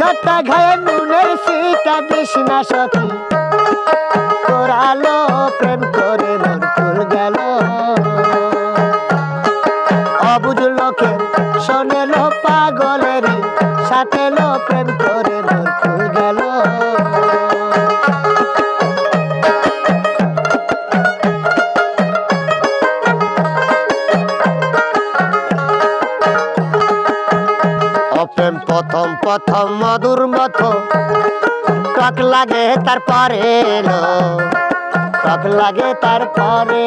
কাটা ঘায়ে নুনের সিটা দিস না সখী তোরালো প্রেম করে মন ফুল গেল অবুঝ লোকের শোনেলো পাগলের সাথে লো প্রেম করে মন ফুল গেল প্রেম প্রথম প্রথম মধুর মতো টক লাগে তারপরে এলো টক লাগে তারপরে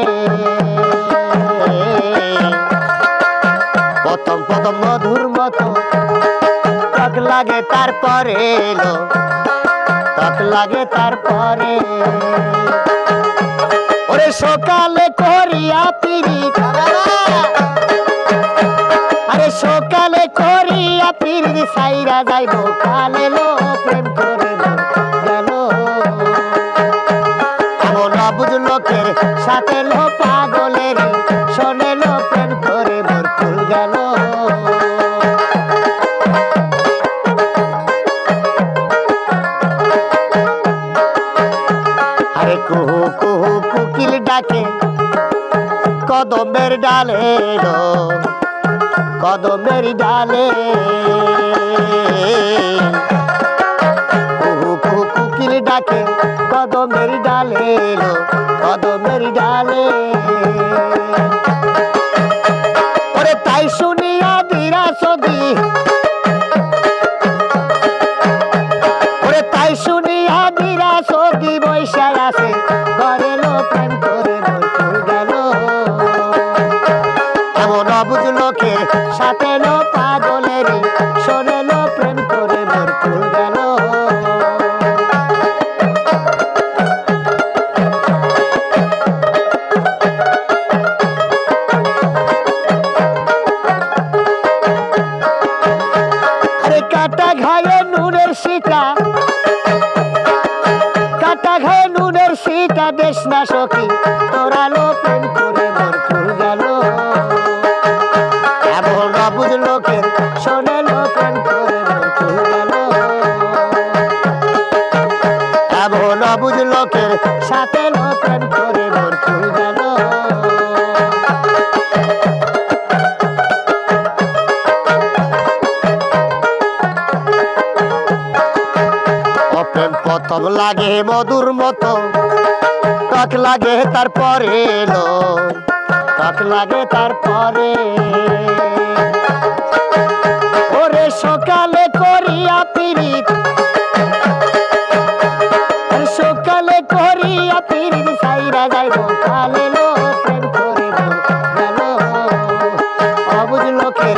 প্রথম প্রথম মধুর মতো টক লাগে তারপরে এলো টক লাগে তারপরে ওরে সকালে করিয়া পিরিত আরে সকালে করিয়া পিরিত সাইরা যাইব কালে লো প্রেম করে গেল এমন অবুঝ লোকের সাথে লো পাগলের শোনে লো প্রেম করে মোর ফুল গেল আরে কুহু কুহু কুকিল ডাকে কদমের ডালে লো কদমের ডালে কুহু কুহু কুকিল ডাকে কদমের ডালে লো কদমের ডালে ওরে তাই শুনিয়া দিরা সদি ওরে তাই শুনিয়া দিরা সদি বৈশাখ আছে ঘরে লো প্রেম করে মোর ফুল গেল এমন অবুঝ লোকের সাথে লো পাগলের শোনে লো প্রেম করে মোর ফুল গেল আরে কাটা ঘায়ে নুনের সিটা কাটা ঘায়ে নুনের সিটা দেশ না সখী তোরা লো প্রেম করে মোর ফুল গেল এমন অবুঝ লোকের শোনে লো প্রেম করে মোর ফুল গেল এমন অবুঝ লোকের সাথে লো প্রেম করে মোর ফুল গেল প্রেম প্রথম লাগে মধুর মতো টক লাগে তারপরে এলো টক লাগে তারপরে ওরে সকালে করিয়া পিরিত সকালে করিয়া পিরিত সাইরা যাইব কালে লো প্রেম করে গেল অবুঝ লোকের